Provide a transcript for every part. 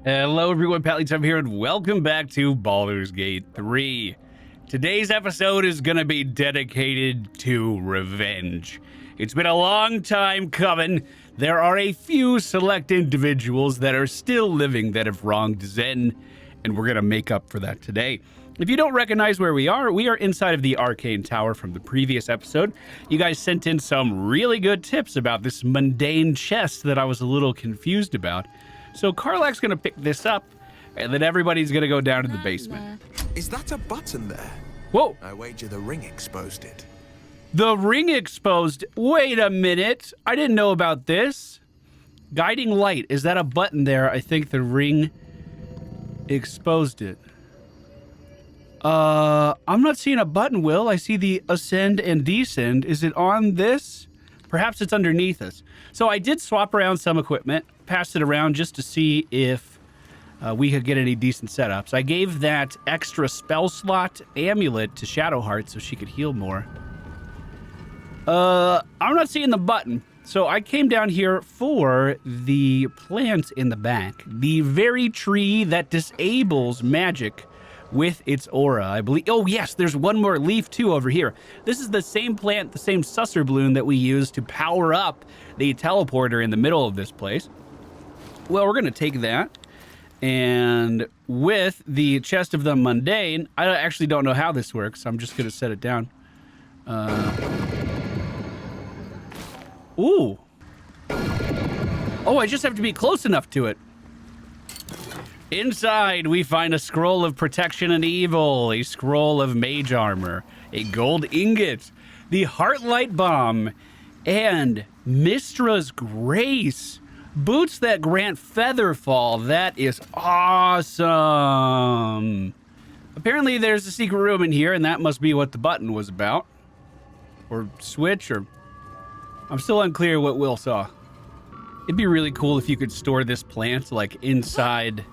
Hello everyone, PallyTime here, and welcome back to Baldur's Gate 3. Today's episode is going to be dedicated to revenge. It's been a long time coming. There are a few select individuals that are still living that have wronged Zen, and we're going to make up for that today. If you don't recognize where we are inside of the Arcane Tower from the previous episode. You guys sent in some really good tips about this mundane chest that I was a little confused about. So Karlach's gonna pick this up, and then everybody's gonna go down to the basement. Is that a button there? Whoa! I wager the ring exposed it. The ring exposed? Wait a minute! I didn't know about this. Guiding light, is that a button there? I think the ring exposed it. I'm not seeing a button, Will. I see the ascend and descend. Is it on this? Perhaps it's underneath us. So I did swap around some equipment, passed it around just to see if we could get any decent setups. I gave that extra spell slot amulet to Shadowheart so she could heal more. I'm not seeing the button. So I came down here for the plant in the back. The very tree that disables magic with its aura, I believe. Oh, yes, there's one more leaf, too, over here. This is the same plant, the same susser bloom that we use to power up the teleporter in the middle of this place. Well, we're going to take that, and with the chest of the mundane, I actually don't know how this works. I'm just going to set it down. Ooh. Oh, I just have to be close enough to it. Inside, we find a scroll of protection and evil, a scroll of mage armor, a gold ingot, the Heartlight bomb, and Mistra's grace. Boots that grant featherfall. That is awesome. Apparently, there's a secret room in here, and that must be what the button was about. Or switch, or... I'm still unclear what Will saw. It'd be really cool if you could store this plant, like, inside...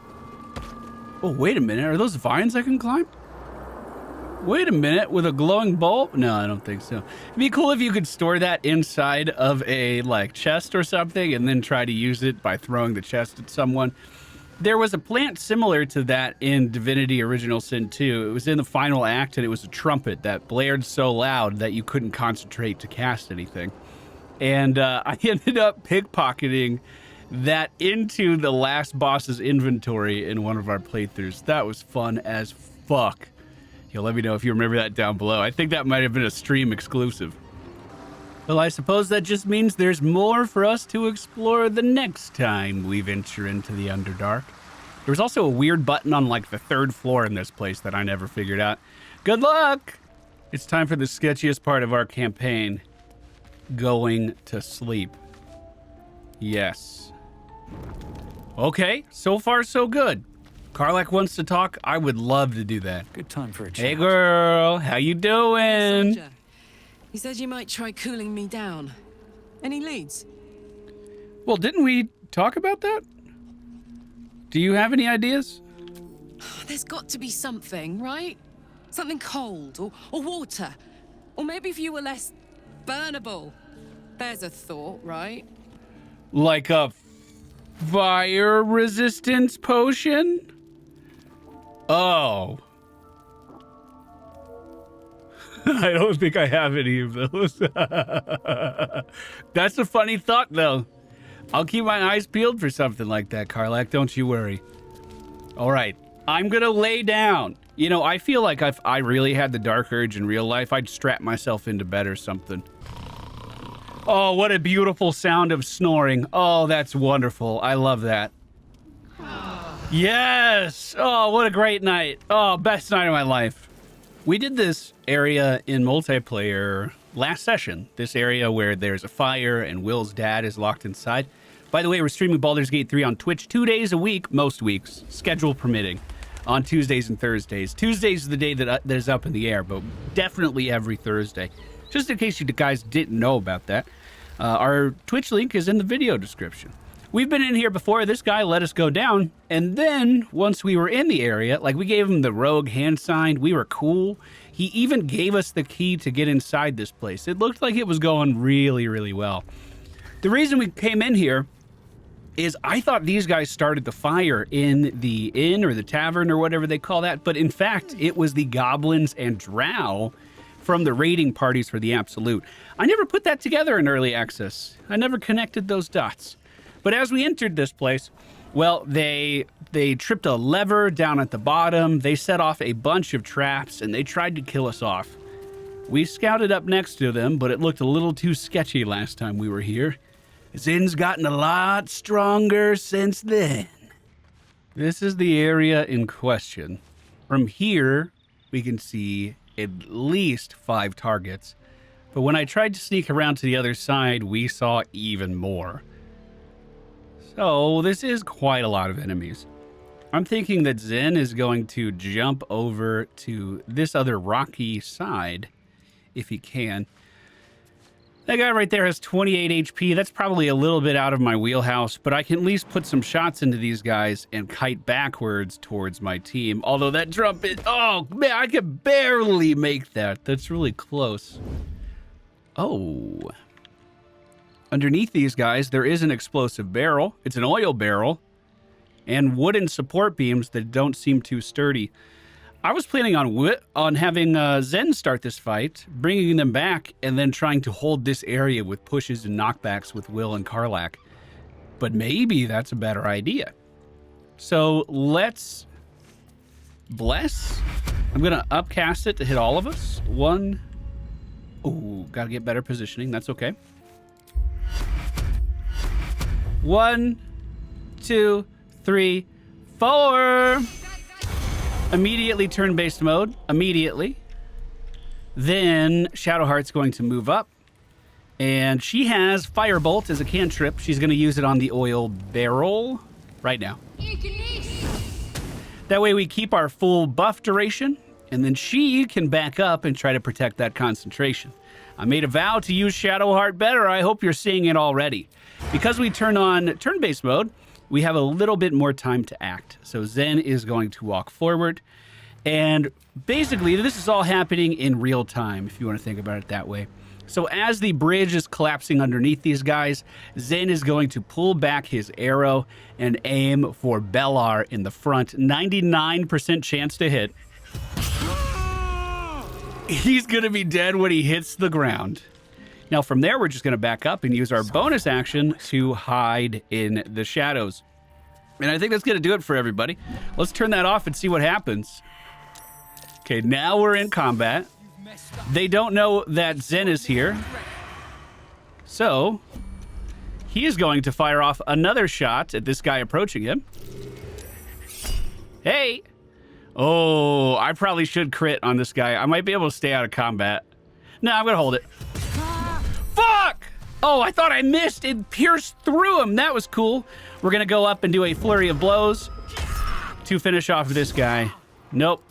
Oh, wait a minute. Are those vines I can climb? Wait a minute. With a glowing bulb? No, I don't think so. It'd be cool if you could store that inside of a, like, chest or something and then try to use it by throwing the chest at someone. There was a plant similar to that in Divinity Original Sin 2. It was in the final act, and it was a trumpet that blared so loud that you couldn't concentrate to cast anything. And I ended up pickpocketing that into the last boss's inventory in one of our playthroughs. That was fun as fuck. You'll let me know if you remember that down below. I think that might have been a stream exclusive. Well, I suppose that just means there's more for us to explore the next time we venture into the Underdark. There was also a weird button on like the third floor in this place that I never figured out. Good luck! It's time for the sketchiest part of our campaign. Going to sleep. Yes. Okay, so far so good. Karlach wants to talk. I would love to do that. Good time for a chat. Hey girl, how you doing? Soldier. He said you might try cooling me down. Any leads? Well, didn't we talk about that? Do you have any ideas? There's got to be something, right? Something cold or water. Or maybe if you were less burnable. There's a thought, right? Like a fire resistance potion? Oh. I don't think I have any of those. That's a funny thought, though. I'll keep my eyes peeled for something like that, Karlach. Don't you worry. All right. I'm going to lay down. You know, I feel like if I really had the dark urge in real life, I'd strap myself into bed or something. Oh, what a beautiful sound of snoring. Oh, that's wonderful. I love that. Yes! Oh, what a great night. Oh, best night of my life. We did this area in multiplayer last session. This area where there's a fire and Will's dad is locked inside. By the way, we're streaming Baldur's Gate 3 on Twitch 2 days a week, most weeks, schedule permitting, on Tuesdays and Thursdays. Tuesdays is the day that is up in the air, but definitely every Thursday. Just in case you guys didn't know about that, our Twitch link is in the video description. We've been in here before. This guy let us go down, and then once we were in the area, like we gave him the rogue hand sign, we were cool. He even gave us the key to get inside this place. It looked like it was going really, really well. The reason we came in here is I thought these guys started the fire in the inn or the tavern or whatever they call that, but in fact, it was the goblins and drow from the raiding parties for the Absolute. I never put that together in early access. I never connected those dots. But as we entered this place, well, they tripped a lever down at the bottom, they set off a bunch of traps, and they tried to kill us off. We scouted up next to them, but it looked a little too sketchy last time we were here. Zin's gotten a lot stronger since then. This is the area in question. From here, we can see at least 5 targets. But when I tried to sneak around to the other side, we saw even more. So this is quite a lot of enemies. I'm thinking that Zen is going to jump over to this other rocky side, if he can. That guy right there has 28 HP. That's probably a little bit out of my wheelhouse, but I can at least put some shots into these guys and kite backwards towards my team. Although that jump is... Oh, man, I could barely make that. That's really close. Oh. Underneath these guys, there is an explosive barrel. It's an oil barrel. And wooden support beams that don't seem too sturdy. I was planning on having Zen start this fight, bringing them back, and then trying to hold this area with pushes and knockbacks with Will and Karlach. But maybe that's a better idea. So let's bless. I'm going to upcast it to hit all of us. 1. Ooh, got to get better positioning. That's okay. 1, 2, 3, 4. Immediately turn-based mode. Immediately. Then Shadowheart's going to move up. And she has Firebolt as a cantrip. She's going to use it on the oil barrel right now. That way we keep our full buff duration. And then she can back up and try to protect that concentration. I made a vow to use Shadowheart better. I hope you're seeing it already. Because we turn on turn-based mode, we have a little bit more time to act. So Zen is going to walk forward. And basically, this is all happening in real time, if you want to think about it that way. So as the bridge is collapsing underneath these guys, Zen is going to pull back his arrow and aim for Bellar in the front. 99% chance to hit. He's going to be dead when he hits the ground. Now, from there, we're just going to back up and use our bonus action to hide in the shadows. And I think that's going to do it for everybody. Let's turn that off and see what happens. Okay, now we're in combat. They don't know that Zen is here. So, he is going to fire off another shot at this guy approaching him. Hey! Oh, I probably should crit on this guy. I might be able to stay out of combat. No, I'm going to hold it. Fuck! Oh, I thought I missed. It pierced through him. That was cool. We're going to go up and do a flurry of blows to finish off this guy. Nope.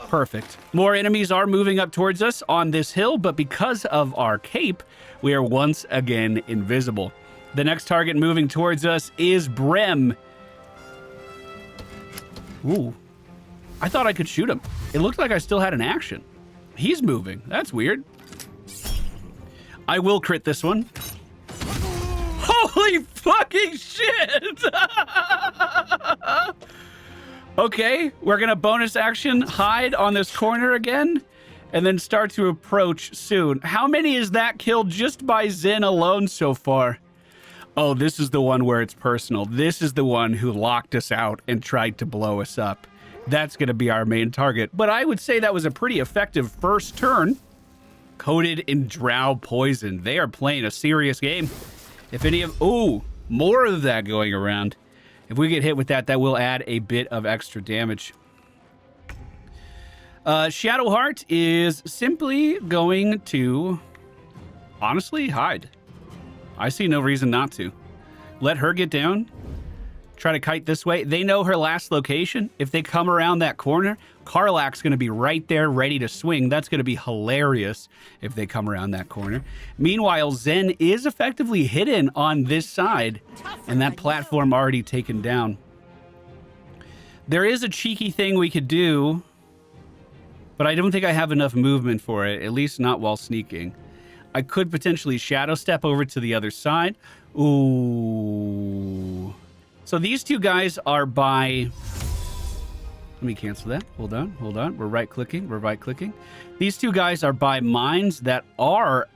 Perfect. More enemies are moving up towards us on this hill, but because of our cape, we are once again invisible. The next target moving towards us is Brem. Ooh. I thought I could shoot him. It looked like I still had an action. He's moving. That's weird. I will crit this one. Holy fucking shit! Okay, we're gonna bonus action hide on this corner again, and then start to approach soon. How many is that killed just by Zen alone so far? Oh, this is the one where it's personal. This is the one who locked us out and tried to blow us up. That's gonna be our main target. But I would say that was a pretty effective first turn. Coated in drow poison. They are playing a serious game. If any of... Ooh, more of that going around. If we get hit with that, that will add a bit of extra damage. Shadowheart is simply going to, honestly, hide. I see no reason not to. Let her get down. Try to kite this way. They know her last location. If they come around that corner, Karlach's going to be right there ready to swing. That's going to be hilarious if they come around that corner. Meanwhile, Zen is effectively hidden on this side, and that platform already taken down. There is a cheeky thing we could do, but I don't think I have enough movement for it, at least not while sneaking. I could potentially shadow step over to the other side, Ooh. So these two guys are by... Let me cancel that. Hold on. We're right-clicking. These two guys are by mines that are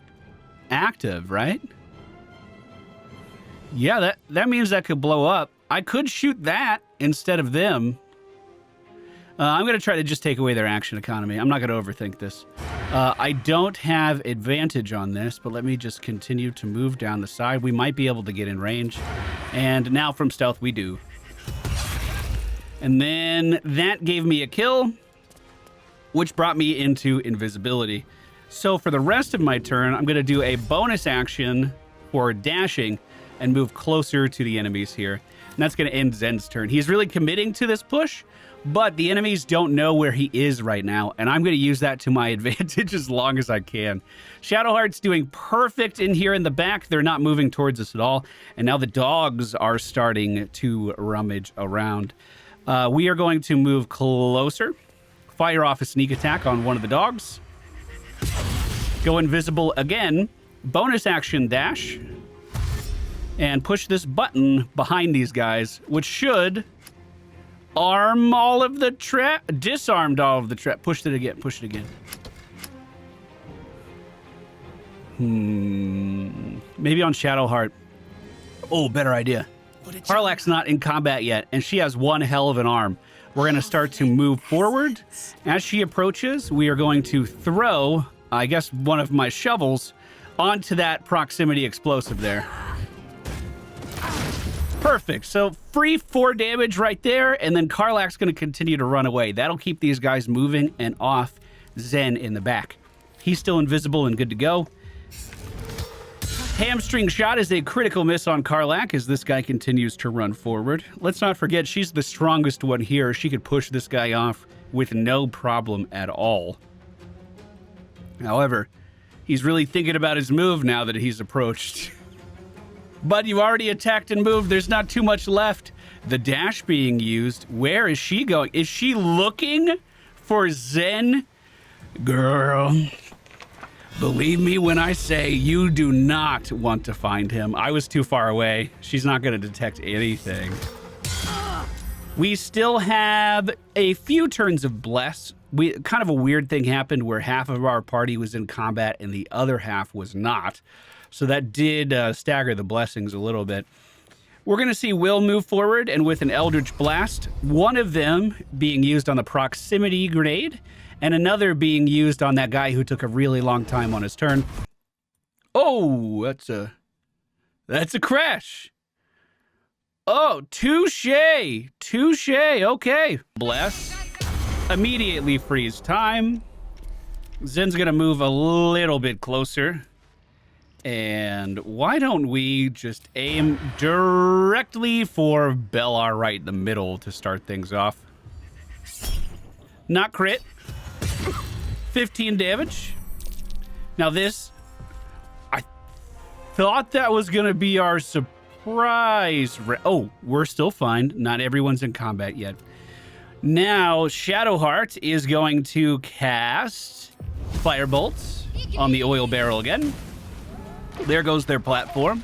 active, right? Yeah, that means that could blow up. I could shoot that instead of them. I'm going to try to just take away their action economy. I'm not going to overthink this. I don't have advantage on this, but let me just continue to move down the side. We might be able to get in range. And now from stealth, we do. And then that gave me a kill, which brought me into invisibility. So for the rest of my turn, I'm going to do a bonus action for dashing and move closer to the enemies here. And that's going to end Zen's turn. He's really committing to this push, but the enemies don't know where he is right now, and I'm going to use that to my advantage as long as I can. Shadowheart's doing perfect in here in the back. They're not moving towards us at all, and now the dogs are starting to rummage around. We are going to move closer, fire off a sneak attack on one of the dogs, go invisible again, bonus action dash, and push this button behind these guys, which should arm all of the trap, disarmed all of the trap. Push it again. Maybe on Shadowheart. Oh, better idea. Karlach's not in combat yet, and she has one hell of an arm. We're going to start to move forward. As she approaches, we are going to throw, I guess, one of my shovels onto that proximity explosive there. Perfect. So free 4 damage right there, and then Karlach's going to continue to run away. That'll keep these guys moving and off Zen in the back. He's still invisible and good to go. Hamstring shot is a critical miss on Karlach as this guy continues to run forward. Let's not forget, she's the strongest one here. She could push this guy off with no problem at all. However, he's really thinking about his move now that he's approached. But you've already attacked and moved. There's not too much left. The dash being used. Where is she going? Is she looking for Zen? Girl, believe me when I say you do not want to find him. I was too far away. She's not going to detect anything. We still have a few turns of Bless. Kind of a weird thing happened where half of our party was in combat and the other half was not. So that did stagger the blessings a little bit. We're going to see Will move forward, and with an Eldritch Blast, one of them being used on the proximity grenade, and another being used on that guy who took a really long time on his turn. Oh, that's a crash. Oh, touche. Okay. Bless. Immediately freeze time. Zen's going to move a little bit closer. And why don't we just aim directly for Baldur right in the middle to start things off? Not crit. 15 damage. Now this, I thought that was going to be our surprise. Oh, we're still fine. Not everyone's in combat yet. Now Shadowheart is going to cast Firebolts on the oil barrel again. There goes their platform.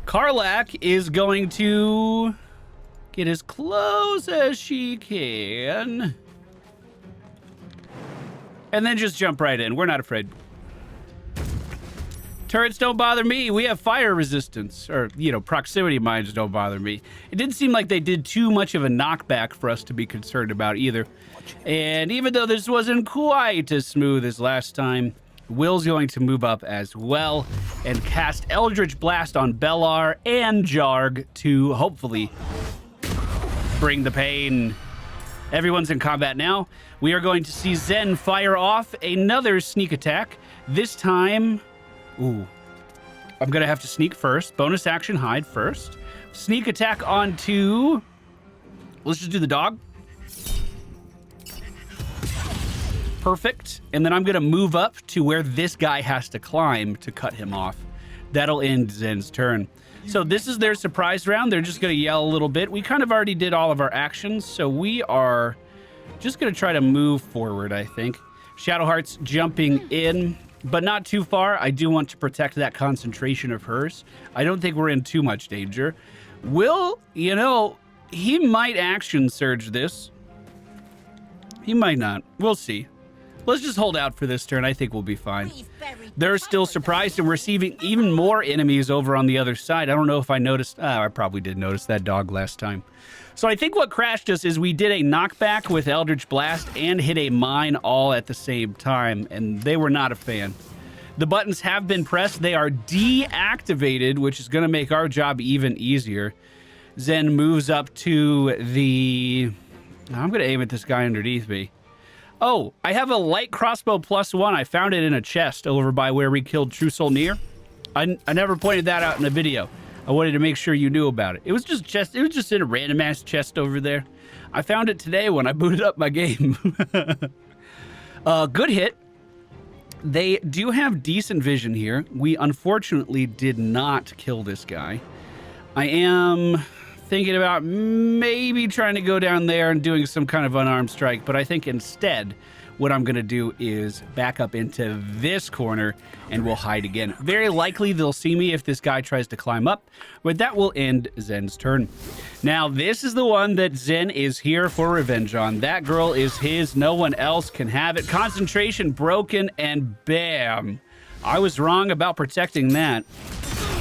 Karlach is going to get as close as she can. And then just jump right in. We're not afraid. Turrets don't bother me. We have fire resistance. Or, proximity mines don't bother me. It didn't seem like they did too much of a knockback for us to be concerned about either. And even though this wasn't quite as smooth as last time, Will's going to move up as well and cast Eldritch Blast on Baldur and Jarg to hopefully bring the pain. Everyone's in combat now. We are going to see Zen fire off another sneak attack. This time, I'm going to have to sneak first. Bonus action hide first. Sneak attack onto, let's just do the dog. Perfect. And then I'm going to move up to where this guy has to climb to cut him off. That'll end Zen's turn. So this is their surprise round. They're just going to yell a little bit. We kind of already did all of our actions, so we are just going to try to move forward, I think. Shadowheart's jumping in. but not too far. I do want to protect that concentration of hers. I don't think we're in too much danger. Will, you know, he might action surge this. He might not. We'll see. Let's just hold out for this turn. I think we'll be fine. They're still surprised and receiving even more enemies over on the other side. I don't know if I noticed. I probably did notice that dog last time. So I think what crashed us is we did a knockback with Eldritch Blast and hit a mine all at the same time, and they were not a fan. The buttons have been pressed. They are deactivated, which is going to make our job even easier. Zen moves up to the... I'm going to aim at this guy underneath me. Oh, I have a light crossbow +1. I found it in a chest over by where we killed True Solnir. I never pointed that out in the video. I wanted to make sure you knew about it. It was just in a random ass chest over there. I found it today when I booted up my game. Good hit. They do have decent vision here. We unfortunately did not kill this guy. I am thinking about maybe trying to go down there and doing some kind of unarmed strike, but I think instead what I'm going to do is back up into this corner and we'll hide again. Very likely they'll see me if this guy tries to climb up, but that will end Zen's turn. Now, this is the one that Zen is here for revenge on. That girl is his. No one else can have it. Concentration broken, and bam. I was wrong about protecting that.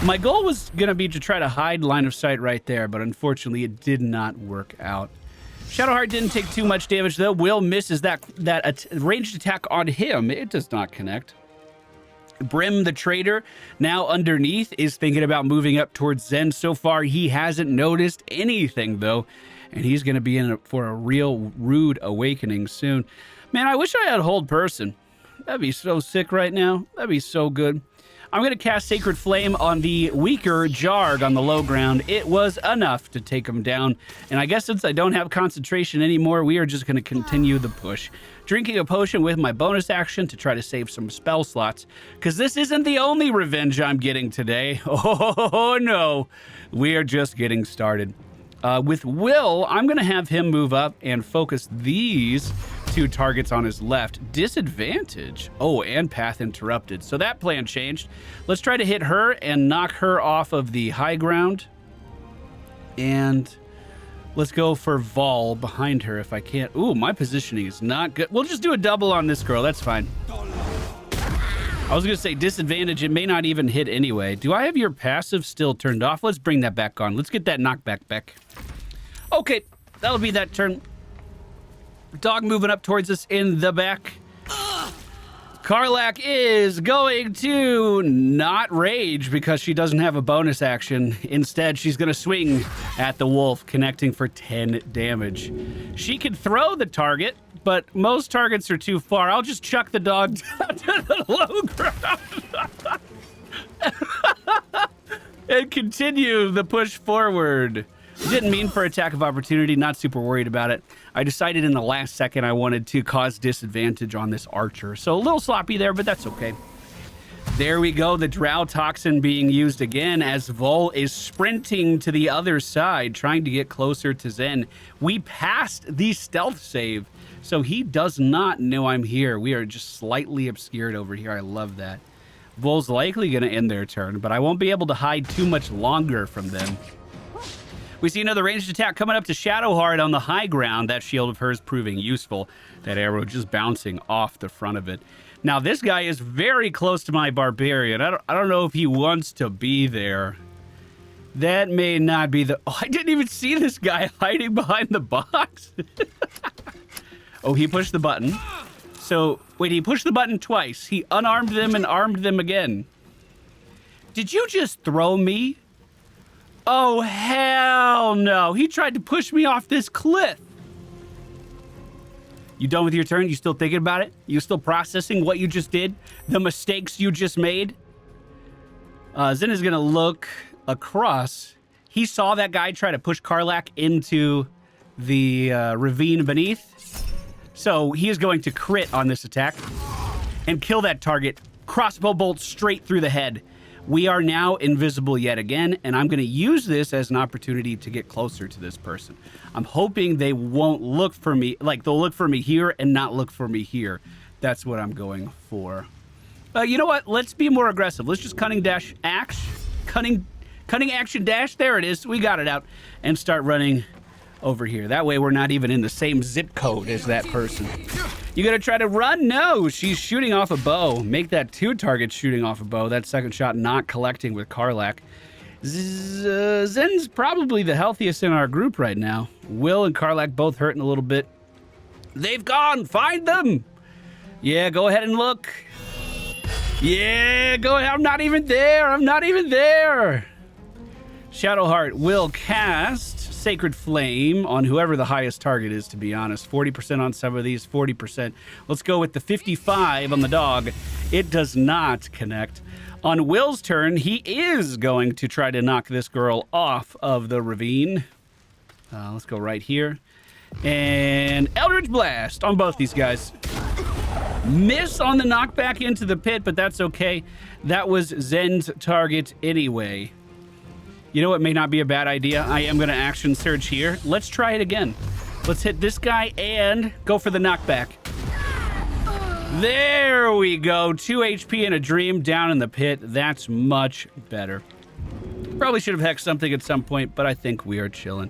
My goal was going to be to try to hide line of sight right there, but unfortunately it did not work out. Shadowheart didn't take too much damage, though. Will misses that ranged attack on him. It does not connect. Brim, the trader, now underneath, is thinking about moving up towards Zen. So far, he hasn't noticed anything, though, and he's going to be in for a real rude awakening soon. Man, I wish I had hold person. That'd be so sick right now. That'd be so good. I'm going to cast Sacred Flame on the weaker Jarg on the low ground. It was enough to take him down. And I guess since I don't have concentration anymore, we are just going to continue the push. Drinking a potion with my bonus action to try to save some spell slots. Because this isn't the only revenge I'm getting today. Oh, no. We are just getting started. With Will, I'm going to have him move up and focus these two targets on his left. Disadvantage. Oh, and path interrupted. So that plan changed. Let's try to hit her and knock her off of the high ground. And let's go for Vol behind her if I can't. Ooh, my positioning is not good. We'll just do a double on this girl. That's fine. I was going to say disadvantage. It may not even hit anyway. Do I have your passive still turned off? Let's bring that back on. Let's get that knockback back. Okay, that'll be that turn. Dog moving up towards us in the back. Karlach is going to not rage because she doesn't have a bonus action. Instead, she's going to swing at the wolf, connecting for 10 damage. She can throw the target, but most targets are too far. I'll just chuck the dog down to the low ground and continue the push forward. Didn't mean for attack of opportunity, not super worried about it. I decided in the last second I wanted to cause disadvantage on this archer. So a little sloppy there, but that's okay. There we go, the Drow Toxin being used again as Vol is sprinting to the other side, trying to get closer to Zen. We passed the stealth save, so he does not know I'm here. We are just slightly obscured over here. I love that. Vol's likely going to end their turn, but I won't be able to hide too much longer from them. We see another ranged attack coming up to Shadowheart on the high ground. That shield of hers proving useful. That arrow just bouncing off the front of it. Now, this guy is very close to my barbarian. I don't know if he wants to be there. That may not be the... Oh, I didn't even see this guy hiding behind the box. Oh, he pushed the button. So, wait, he pushed the button twice. He unarmed them and armed them again. Did you just throw me? Oh, hell no. He tried to push me off this cliff. You done with your turn? You still thinking about it? You still processing what you just did? The mistakes you just made? Zen is going to look across. He saw that guy try to push Karlach into the ravine beneath. So he is going to crit on this attack and kill that target. Crossbow bolt straight through the head. We are now invisible yet again, and I'm going to use this as an opportunity to get closer to this person. I'm hoping they won't look for me, like they'll look for me here and not look for me here. That's what I'm going for. You know what? Let's be more aggressive. Let's just cunning action dash. There it is. We got it out. And start running over here. That way we're not even in the same zip code as that person. You gonna try to run? No, she's shooting off a bow. Make that 2 targets shooting off a bow. That second shot not collecting with Karlach. Zen's probably the healthiest in our group right now. Will and Karlach both hurting a little bit. They've gone. Find them. Yeah, go ahead and look. Yeah, go ahead. I'm not even there. Shadowheart will cast Sacred Flame on whoever the highest target is, to be honest. 40% on some of these, 40%. Let's go with the 55 on the dog. It does not connect. On Will's turn, he is going to try to knock this girl off of the ravine. Let's go right here. And Eldritch Blast on both these guys. Miss on the knockback into the pit, but that's okay. That was Zen's target anyway. You know what may not be a bad idea? I am going to action surge here. Let's try it again. Let's hit this guy and go for the knockback. There we go. 2 HP and a dream down in the pit. That's much better. Probably should have hexed something at some point, but I think we are chilling.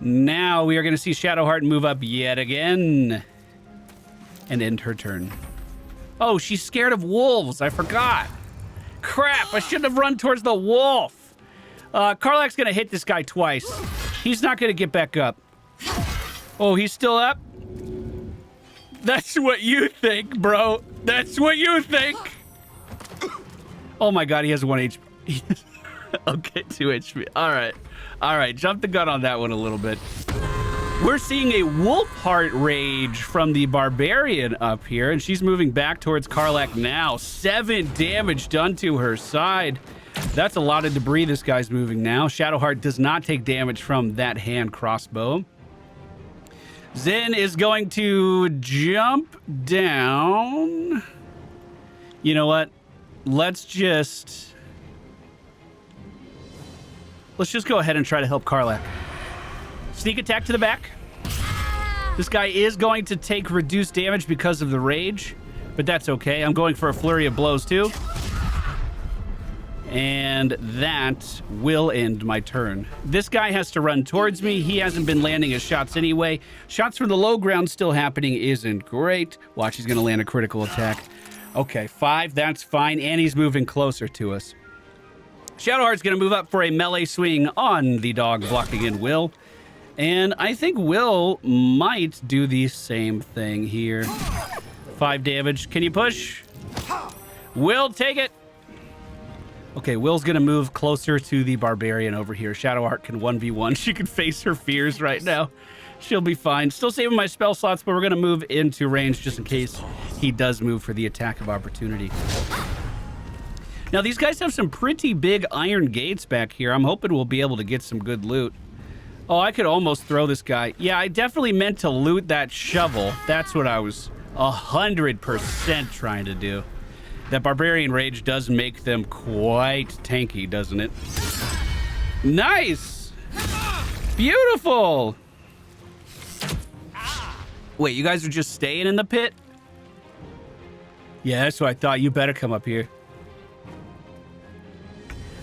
Now we are going to see Shadowheart move up yet again and end her turn. Oh, she's scared of wolves. I forgot. Crap, I shouldn't have run towards the wolf. Karlach's going to hit this guy twice. He's not going to get back up. Oh, he's still up? That's what you think, bro. That's what you think. Oh my god, he has 1 HP. Okay, 2 HP. All right, jump the gun on that one a little bit. We're seeing a wolf heart rage from the barbarian up here, and she's moving back towards Karlach now. 7 damage done to her side. That's a lot of debris this guy's moving now. Shadowheart does not take damage from that hand crossbow. Zen is going to jump down. You know what? Let's just go ahead and try to help Karlach. Sneak attack to the back. This guy is going to take reduced damage because of the rage, but that's okay. I'm going for a flurry of blows too. And that will end my turn. This guy has to run towards me. He hasn't been landing his shots anyway. Shots from the low ground still happening isn't great. Watch, he's going to land a critical attack. Okay, 5, that's fine. And he's moving closer to us. Shadowheart's going to move up for a melee swing on the dog, blocking in Will. And I think Will might do the same thing here. 5 damage. Can you push? Will, take it. Okay, Will's going to move closer to the barbarian over here. Shadowheart can 1v1. She can face her fears right now. She'll be fine. Still saving my spell slots, but we're going to move into range just in case he does move for the attack of opportunity. Now, these guys have some pretty big iron gates back here. I'm hoping we'll be able to get some good loot. Oh, I could almost throw this guy. Yeah, I definitely meant to loot that shovel. That's what I was 100% trying to do. That barbarian rage does make them quite tanky, doesn't it? Nice! Beautiful! Wait, you guys are just staying in the pit? Yeah, that's what I thought. You better come up here.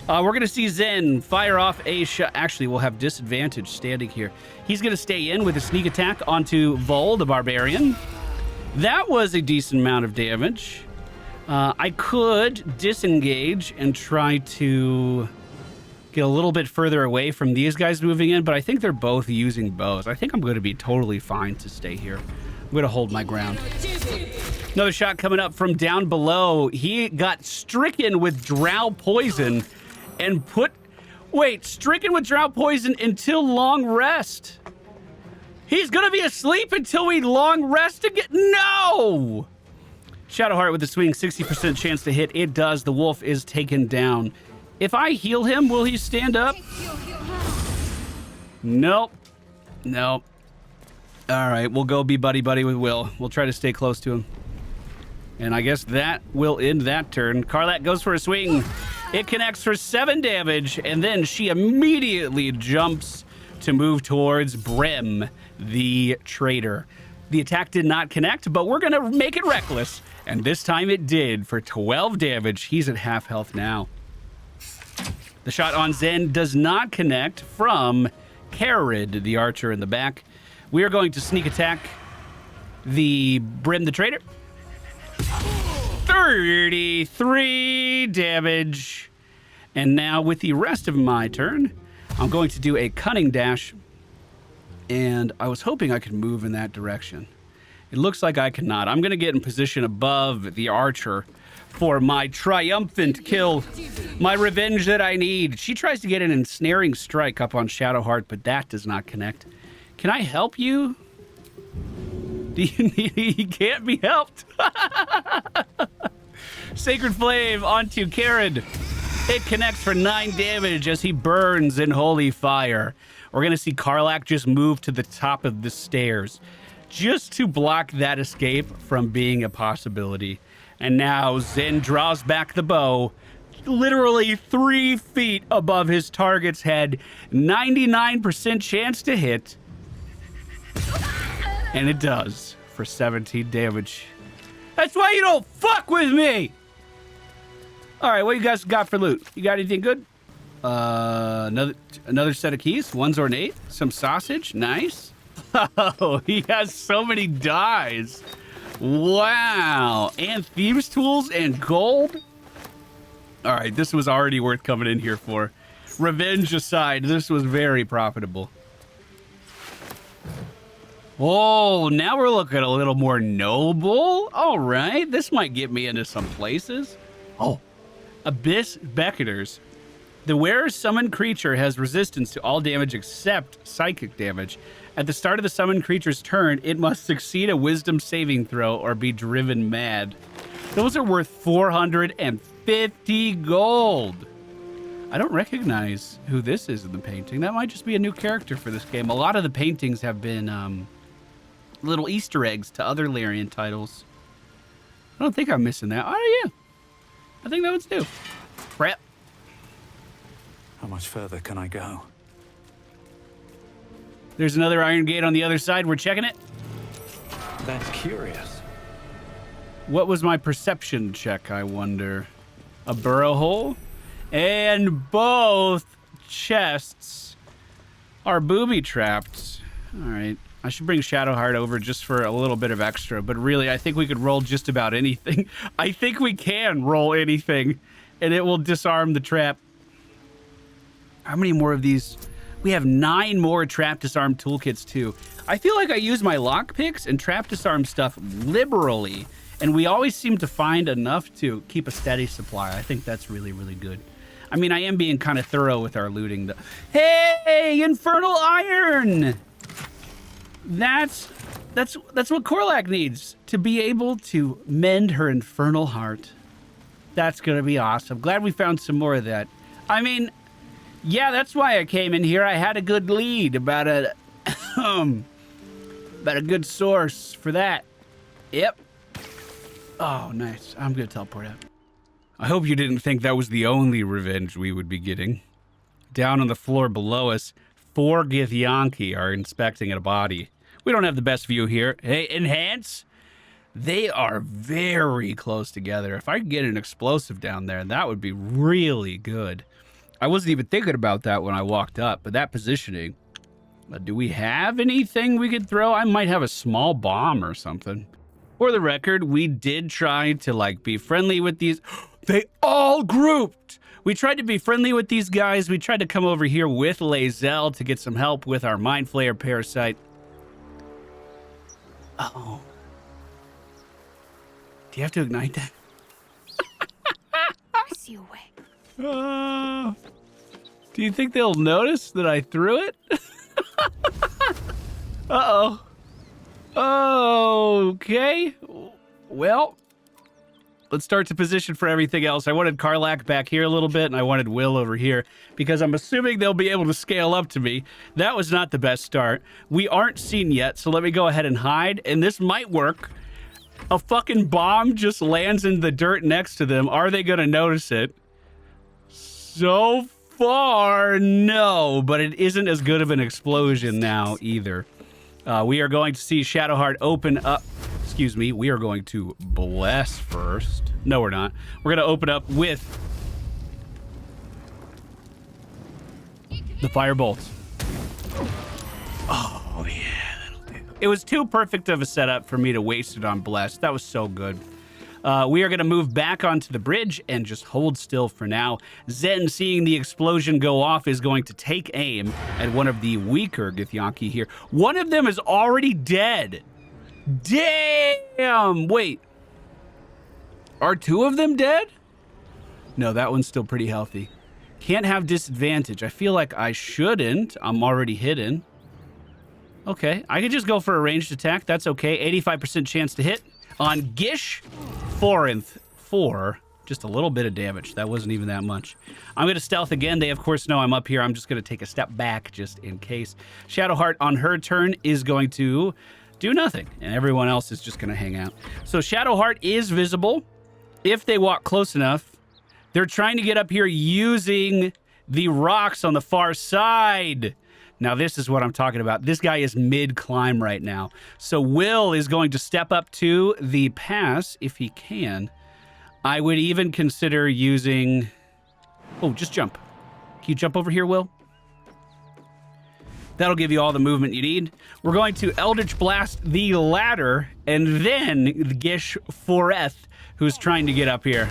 We're going to see Zen fire off a shot. Actually, we'll have disadvantage standing here. He's going to stay in with a sneak attack onto Vol, the barbarian. That was a decent amount of damage. I could disengage and try to get a little bit further away from these guys moving in, but I think they're both using bows. I think I'm going to be totally fine to stay here. I'm going to hold my ground. Another shot coming up from down below. He got stricken with drow poison and stricken with drow poison until long rest. He's going to be asleep until we long rest again. No! Shadowheart with the swing, 60% chance to hit. It does. The wolf is taken down. If I heal him, will he stand up? Nope. Nope. All right, we'll go be buddy-buddy with Will. We'll try to stay close to him. And I guess that will end that turn. Karlach goes for a swing. It connects for 7 damage, and then she immediately jumps to move towards Brem, the traitor. The attack did not connect, but we're going to make it reckless. And this time it did for 12 damage. He's at half health now. The shot on Zen does not connect from Carid, the archer in the back. We are going to sneak attack the Brim the Traitor. 33 damage. And now with the rest of my turn, I'm going to do a cunning dash. And I was hoping I could move in that direction. It looks like I cannot. I'm going to get in position above the archer for my triumphant kill. My revenge that I need. She tries to get an ensnaring strike up on Shadowheart, but that does not connect. Can I help you? He can't be helped. Sacred Flame onto Carid. It connects for 9 damage as he burns in holy fire. We're going to see Karlach just move to the top of the stairs just to block that escape from being a possibility. And now Zen draws back the bow, literally 3 feet above his target's head. 99% chance to hit. And it does for 17 damage. That's why you don't fuck with me! All right, what you guys got for loot? You got anything good? Another set of keys. One's ornate. Some sausage. Nice. Oh, he has so many dies. Wow. And thieves' tools and gold. All right, this was already worth coming in here for. Revenge aside, this was very profitable. Oh, now we're looking a little more noble. All right, this might get me into some places. Oh, Abyss Beckoners. The wearer's summoned creature has resistance to all damage except psychic damage. At the start of the summoned creature's turn, it must succeed a wisdom saving throw or be driven mad. Those are worth 450 gold. I don't recognize who this is in the painting. That might just be a new character for this game. A lot of the paintings have been little Easter eggs to other Larian titles. I don't think I'm missing that. Oh, yeah. I think that one's new. Prep. How much further can I go? There's another iron gate on the other side. We're checking it. That's curious. What was my perception check, I wonder? A burrow hole? And both chests are booby-trapped. All right. I should bring Shadowheart over just for a little bit of extra, but really, I think we could roll just about anything. I think we can roll anything, and it will disarm the trap. How many more of these? We have 9 more trap disarm toolkits, too. I feel like I use my lockpicks and trap disarm stuff liberally, and we always seem to find enough to keep a steady supply. I think that's really, really good. I mean, I am being kind of thorough with our looting, though. Hey, Infernal Iron! That's what Karlach needs, to be able to mend her infernal heart. That's going to be awesome. Glad we found some more of that. I mean, yeah, that's why I came in here. I had a good lead about a good source for that. Yep. Oh, nice. I'm going to teleport out. I hope you didn't think that was the only revenge we would be getting. Down on the floor below us, 4 Githyanki are inspecting a body. We don't have the best view here. Hey, enhance. They are very close together. If I could get an explosive down there, that would be really good. I wasn't even thinking about that when I walked up, but that positioning. Do we have anything we could throw? I might have a small bomb or something. For the record, we did try to be friendly with these. They all grouped. We tried to be friendly with these guys. We tried to come over here with Lae'zel to get some help with our Mind Flayer parasite. Uh-oh. Do you have to ignite that? I see a way. Do you think they'll notice that I threw it? Uh-oh. Okay. Well, let's start to position for everything else. I wanted Karlach back here a little bit, and I wanted Will over here, because I'm assuming they'll be able to scale up to me. That was not the best start. We aren't seen yet, so let me go ahead and hide, and this might work. A fucking bomb just lands in the dirt next to them. Are they going to notice it? So far, no, but it isn't as good of an explosion now either. We are going to see Shadowheart open up. Excuse me. We are going to bless first. No, we're not. We're going to open up with the fire bolts. Oh, yeah. That'll do. It was too perfect of a setup for me to waste it on bless. That was so good. We are going to move back onto the bridge and just hold still for now. Zen, seeing the explosion go off, is going to take aim at one of the weaker Githyanki here. One of them is already dead. Damn! Wait. Are two of them dead? No, that one's still pretty healthy. Can't have disadvantage. I feel like I shouldn't. I'm already hidden. Okay, I could just go for a ranged attack. That's okay. 85% chance to hit. On Gish, 4. Just a little bit of damage. That wasn't even that much. I'm going to stealth again. They, of course, know I'm up here. I'm just going to take a step back just in case. Shadowheart, on her turn, is going to do nothing. And everyone else is just going to hang out. So Shadowheart is visible. If they walk close enough, they're trying to get up here using the rocks on the far side. Now, this is what I'm talking about. This guy is mid-climb right now. So Will is going to step up to the pass if he can. I would even consider using... Oh, just jump. Can you jump over here, Will? That'll give you all the movement you need. We're going to Eldritch Blast the ladder, and then the Gish Foreth, who's trying to get up here.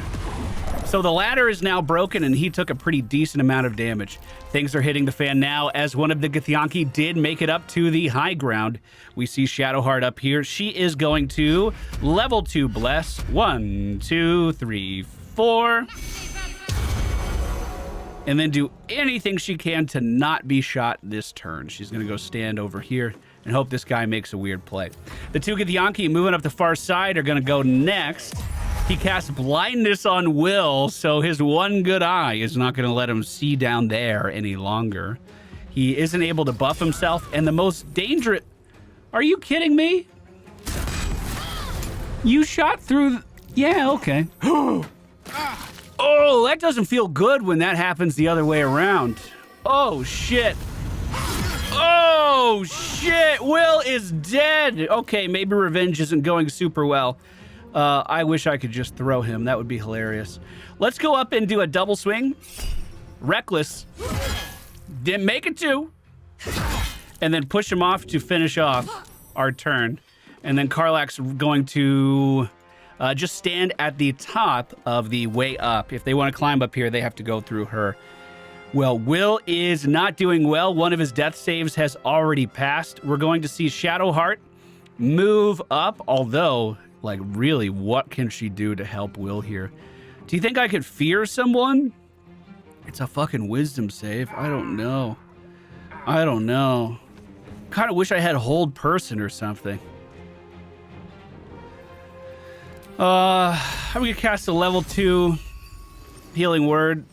So the ladder is now broken, and he took a pretty decent amount of damage. Things are hitting the fan now, as one of the Githyanki did make it up to the high ground. We see Shadowheart up here. She is going to level 2 bless. 1, 2, 3, 4. And then do anything she can to not be shot this turn. She's going to go stand over here and hope this guy makes a weird play. The two Githyanki moving up the far side are going to go next. He casts blindness on Will, so his one good eye is not going to let him see down there any longer. He isn't able to buff himself, and the most dangerous... Are you kidding me? You shot through... Yeah, okay. Oh, that doesn't feel good when that happens the other way around. Oh, shit. Oh, shit. Will is dead. Okay, maybe revenge isn't going super well. I wish I could just throw him. That would be hilarious. Let's go up and do a double swing. Reckless. Didn't make it 2. And then push him off to finish off our turn. And then Karlach's going to just stand at the top of the way up. If they want to climb up here, they have to go through her. Well, Will is not doing well. One of his death saves has already passed. We're going to see Shadowheart move up, although... Like, really, what can she do to help Will here? Do you think I could fear someone? It's a fucking wisdom save. I don't know. Kind of wish I had hold person or something. I'm gonna cast a level 2 healing word.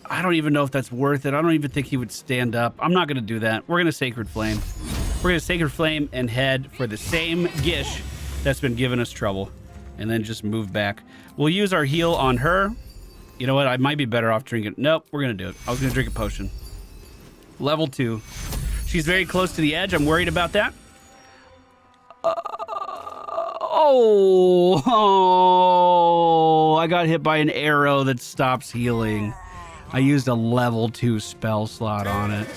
I don't even know if that's worth it. I don't even think he would stand up. I'm not gonna do that. We're gonna Sacred Flame. We're gonna Sacred Flame and head for the same Gish that's been giving us trouble, and then just move back. We'll use our heal on her. You know what? I might be better off drinking. Nope, we're gonna do it. I was gonna drink a potion. Level 2. She's very close to the edge. I'm worried about that. I got hit by an arrow that stops healing. I used a level 2 spell slot on it.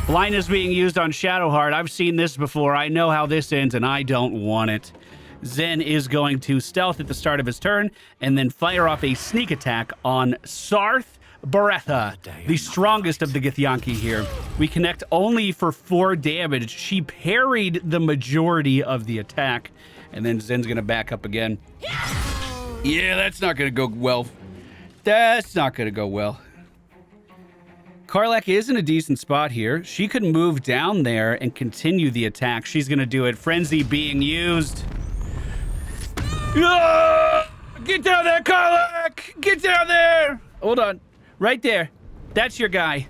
Blindness being used on Shadowheart. I've seen this before. I know how this ends, and I don't want it. Zen is going to stealth at the start of his turn and then fire off a sneak attack on Sarth Baretha, the strongest of the Githyanki here. We connect only for 4 damage. She parried the majority of the attack, and then Zen's going to back up again. Yeah, that's not going to go well. That's not going to go well. Karlach is in a decent spot here. She could move down there and continue the attack. She's going to do it. Frenzy being used. Ah! Get down there, Karlach! Get down there! Hold on. Right there. That's your guy.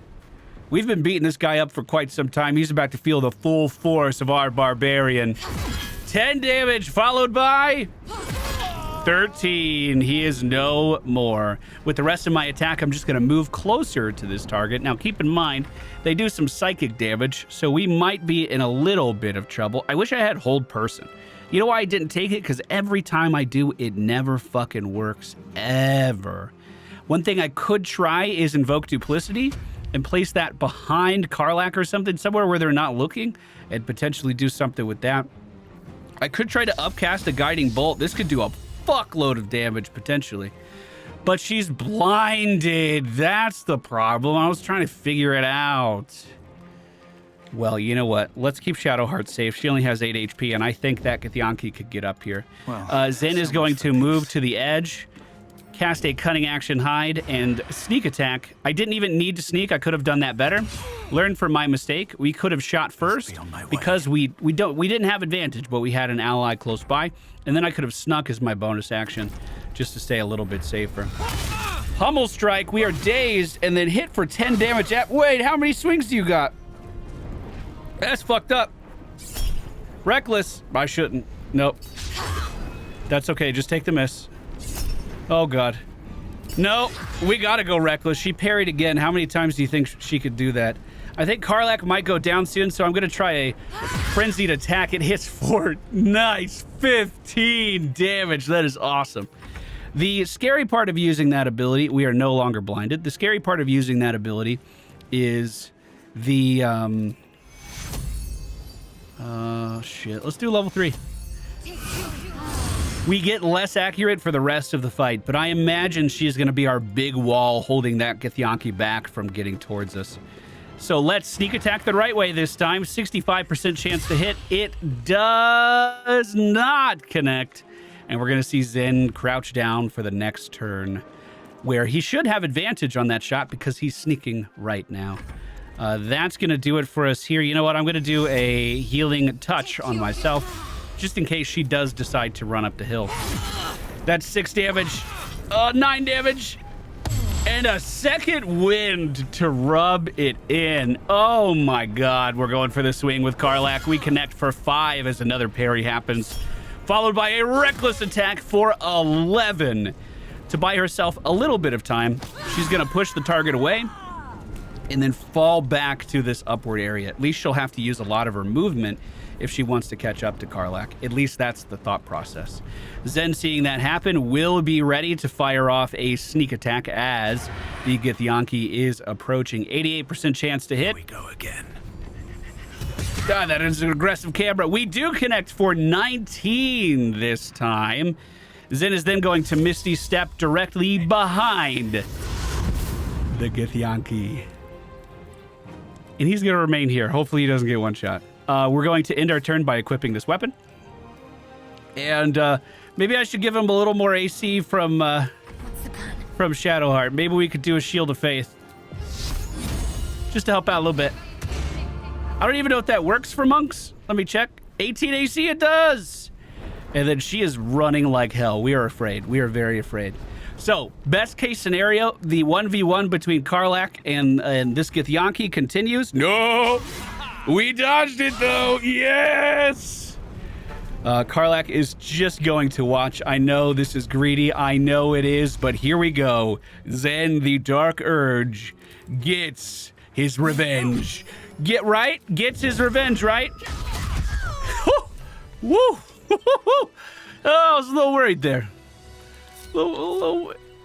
We've been beating this guy up for quite some time. He's about to feel the full force of our barbarian. 10 damage followed by 13. He is no more. With the rest of my attack, I'm just going to move closer to this target. Now, keep in mind, they do some psychic damage, so we might be in a little bit of trouble. I wish I had hold person. You know why I didn't take it? Because every time I do, it never fucking works. Ever. One thing I could try is invoke duplicity and place that behind Karlach or something, somewhere where they're not looking, and potentially do something with that. I could try to upcast a guiding bolt. This could do a fuckload of damage, potentially. But she's blinded. That's the problem. I was trying to figure it out. Well, you know what? Let's keep Shadowheart safe. She only has 8 HP, and I think that Githyanki could get up here. Well, Zen is going to move to the edge, cast a cunning action hide, and sneak attack. I didn't even need to sneak. I could have done that better. Learn from my mistake. We could have shot first because we didn't have advantage, but we had an ally close by, and then I could have snuck as my bonus action just to stay a little bit safer. Pummel strike. We are dazed and then hit for 10 damage. Wait, how many swings do you got? That's fucked up. Reckless. I shouldn't. Nope. That's okay. Just take the miss. Oh, God. No, we gotta go reckless. She parried again. How many times do you think she could do that? I think Karlach might go down soon, so I'm gonna try a frenzied attack. It hits for nice 15 damage. That is awesome. The scary part of using that ability, we are no longer blinded. The scary part of using that ability is the, shit. Let's do level 3. We get less accurate for the rest of the fight, but I imagine she's going to be our big wall holding that Githyanki back from getting towards us. So let's sneak attack the right way this time. 65% chance to hit. It does not connect. And we're going to see Zen crouch down for the next turn, where he should have advantage on that shot because he's sneaking right now. That's going to do it for us here. You know what? I'm going to do a healing touch on myself, just in case she does decide to run up the hill. That's 6 damage, 9 damage, and a second wind to rub it in. Oh my God, we're going for the swing with Karlach. We connect for 5 as another parry happens, followed by a reckless attack for 11. To buy herself a little bit of time, she's gonna push the target away and then fall back to this upward area. At least she'll have to use a lot of her movement if she wants to catch up to Karlach. At least that's the thought process. Zen, seeing that happen, will be ready to fire off a sneak attack as the Githyanki is approaching. 88% chance to hit. Here we go again. God, that is an aggressive camera. We do connect for 19 this time. Zen is then going to Misty Step directly behind the Githyanki. And he's going to remain here. Hopefully he doesn't get one shot. We're going to end our turn by equipping this weapon. And maybe I should give him a little more AC from Shadowheart. Maybe we could do a Shield of Faith. Just to help out a little bit. I don't even know if that works for monks. Let me check. 18 AC it does. And then she is running like hell. We are afraid. We are very afraid. So, best case scenario, the 1v1 between Karlach and this Githyanki continues. No! We dodged it, though. Yes! Karlach is just going to watch. I know this is greedy. I know it is. But here we go. Zen, the Dark Urge, gets his revenge. Gets his revenge, right? Woo! Oh, I was a little worried there.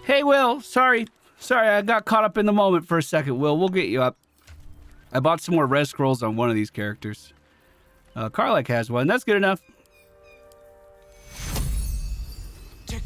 Hey, Will. Sorry, I got caught up in the moment for a second, Will. We'll get you up. I bought some more res scrolls on one of these characters. Karlach has one. That's good enough. I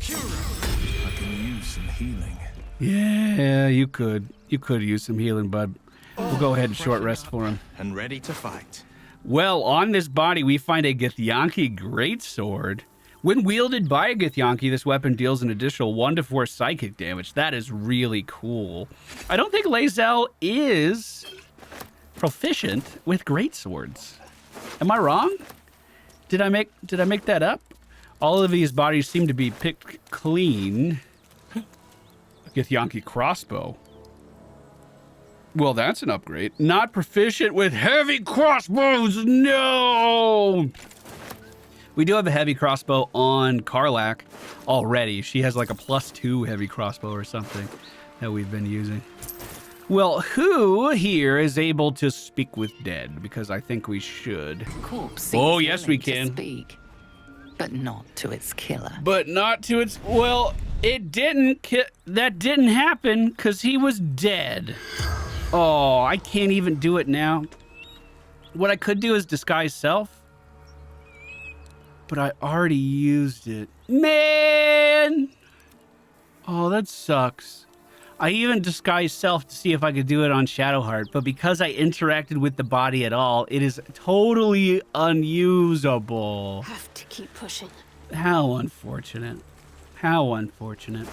can use some healing. Yeah, you could. You could use some healing, bud. We'll go ahead and short rest for him. And ready to fight. Well, on this body, we find a Githyanki greatsword. When wielded by a Githyanki, this weapon deals an additional 1 to 4 psychic damage. That is really cool. I don't think Lae'zel is proficient with greatswords. Am I wrong? Did I make that up? All of these bodies seem to be picked clean. A Githyanki crossbow. Well, that's an upgrade. Not proficient with heavy crossbows. No! We do have a heavy crossbow on Karlach already. She has like a +2 heavy crossbow or something that we've been using. Well, who here is able to speak with dead? Because I think we should. Corpse Oh, seems yes, we willing to can. speak, but not to its killer. But not to its... Well, it didn't... That didn't happen because he was dead. Oh, I can't even do it now. What I could do is disguise self. But I already used it. Man! Oh, that sucks. I even disguised self to see if I could do it on Shadowheart, but because I interacted with the body at all, it is totally unusable. Have to keep pushing. How unfortunate. How unfortunate.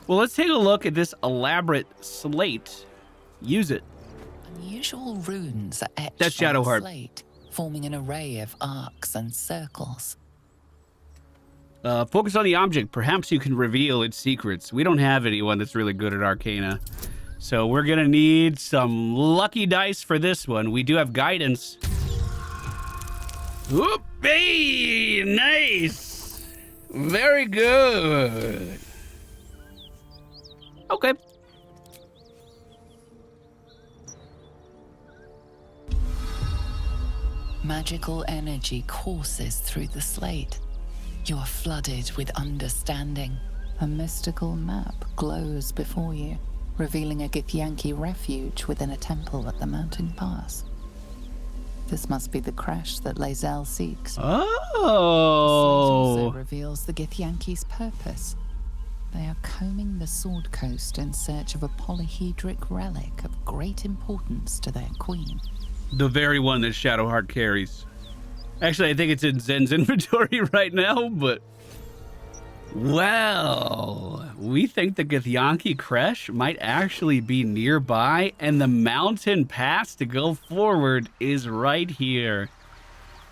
Well, let's take a look at this elaborate slate. Use it. Unusual runes are etched That's on the Shadowheart. slate, forming an array of arcs and circles. Focus on the object. Perhaps you can reveal its secrets. We don't have anyone that's really good at Arcana. So we're going to need some lucky dice for this one. We do have guidance. Whoop! Hey, nice! Very good. Okay. Magical energy courses through the slate. You are flooded with understanding. A mystical map glows before you, revealing a Githyanki refuge within a temple at the mountain pass. This must be the crash that Lae'zel seeks. The slate also Oh. reveals the Githyanki's purpose. They are combing the Sword Coast in search of a polyhedric relic of great importance to their queen. The very one that Shadowheart carries. Actually, I think it's in Zen's inventory right now, but... Well, we think the Githyanki Crash might actually be nearby, and the mountain pass to go forward is right here.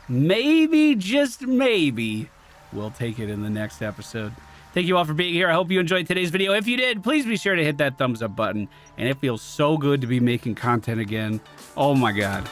Maybe, just maybe, we'll take it in the next episode. Thank you all for being here. I hope you enjoyed today's video. If you did, please be sure to hit that thumbs up button. And it feels so good to be making content again. Oh my God.